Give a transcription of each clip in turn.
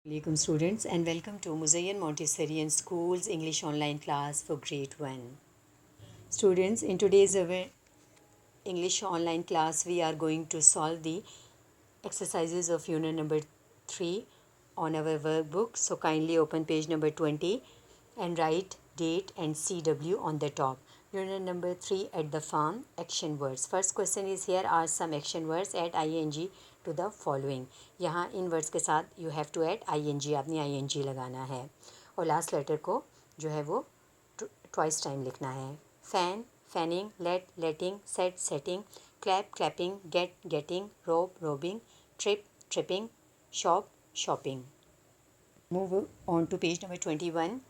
Welcome students and welcome to Muzayyan Montessori and Schools English online class for grade 1. Students, in today's English online class we are going to solve the exercises of unit number 3 on our workbook. So kindly open page number 20 and write date and CW on the top. Unit number 3 at the farm, action words. First question is, here are some action words, add ing to the following. यहाँ इन words के साथ you have to add ing, आपने ing लगाना है और last letter को जो है वो ट्वाइस टाइम लिखना है. Fan, fanning, let, letting, set, setting, clap, clapping, get, getting, robe, robing, trip, tripping, shop, shopping. Move on to page number 21.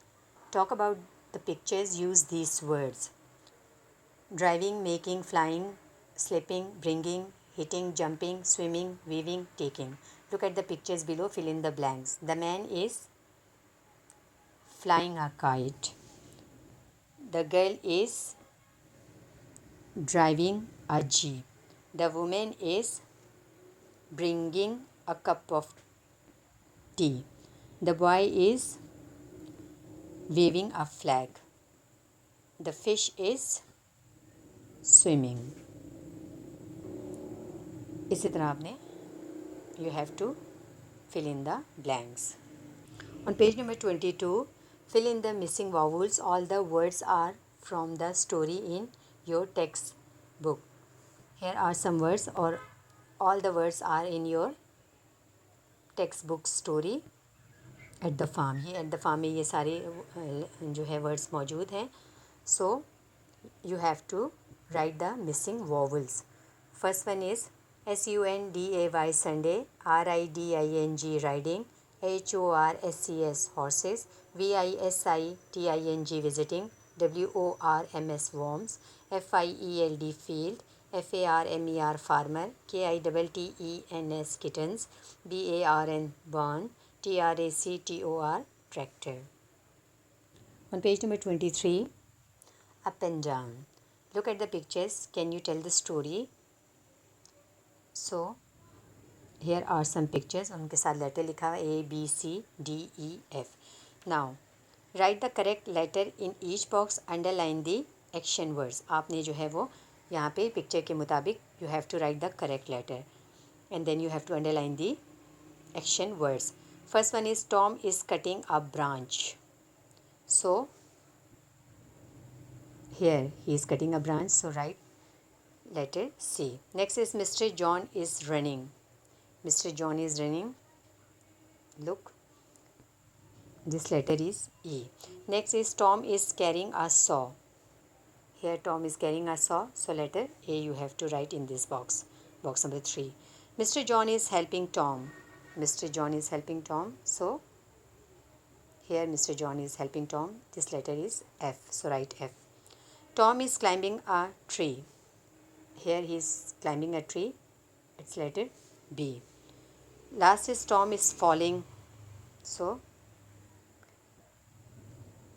Talk about the pictures. Use these words: driving, making, flying, slipping, bringing, hitting, jumping, swimming, weaving, taking. Look at the pictures below, fill in the blanks. The man is flying a kite. The girl is driving a jeep. The woman is bringing a cup of tea. The boy is waving a flag. The fish is swimming. इसी तरह आपने you have to fill in the blanks. On page number 22, fill in the missing vowels. All the words are from the story in your textbook. Here are some words, or all the words are in your textbook story at the farm. ये at the farm में ये सारे जो है words मौजूद हैं. So you have to write the missing vowels. First one is SUNDAY Sunday, RIDING riding, HORSES horses, VISITING visiting, WORMS worms, FIELD field, FARMER farmer, KITTENS kittens, BARN barn, TRACTOR tractor. On page number 23, up and down. Look at the pictures. Can you tell the story? So here are some pictures. उनके साथ letter लिखा हुआ A B C D E F. Now write the correct letter in each box. Underline the action words. आपने जो है वो यहाँ पे पिक्चर के मुताबिक you have to write the correct letter and then you have to underline the action words. First one is Tom is cutting a branch. So here he is cutting a branch. So write letter C. Next is Mr. John is running. Mr. John is running. Look, this letter is E. Next is Tom is carrying a saw. Here Tom is carrying a saw. So letter A you have to write in this box. Box number 3. Mr. John is helping Tom. Mr. John is helping Tom. So here Mr. John is helping Tom. This letter is F. So write F. Tom is climbing a tree. Here he is climbing a tree. It's letter B. Last is Tom is falling. So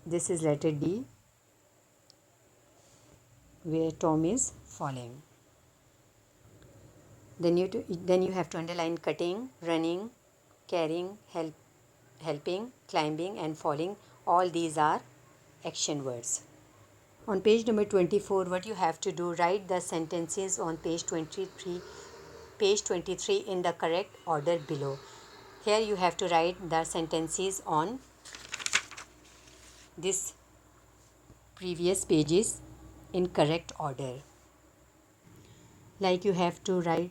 this is letter D, where Tom is falling. Then you have to underline cutting, running, carrying, helping, climbing and falling. All these are action words. On page number 24, what you have to do, write the sentences on page 23 in the correct order below. Here you have to write the sentences on this previous pages in correct order. Like you have to write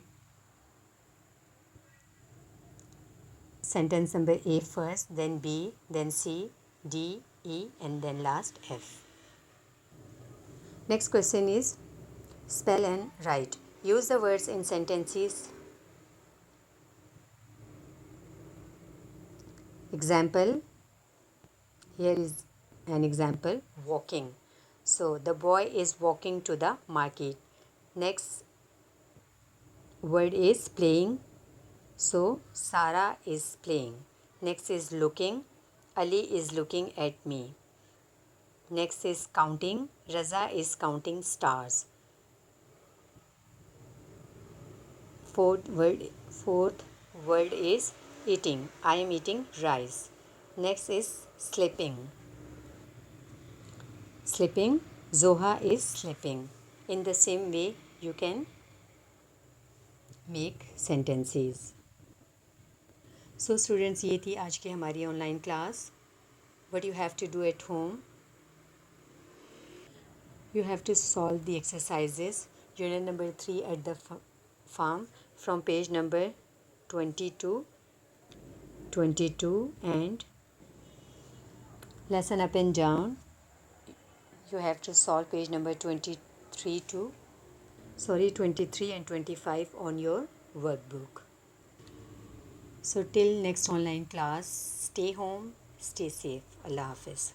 sentence number A first, then B, then C, D, E and then last F. Next question is spell and write. Use the words in sentences. Example. Here is an example, walking. So the boy is walking to the market. Next word is playing. So Sarah is playing. Next is looking. Ali is looking at me. Next is counting. Raza is counting stars. Fourth word is eating. I am eating rice. Next is sleeping. Sleeping. Zoha is sleeping. In the same way, you can make sentences. So students, ये थी आज की हमारी online class. What you have to do at home, you have to solve the exercises. Unit number 3 at the farm from page number 22 and lesson up and down. You have to solve page number 23 and 25 on your workbook. So till next online class, stay home, stay safe. Allah Hafiz.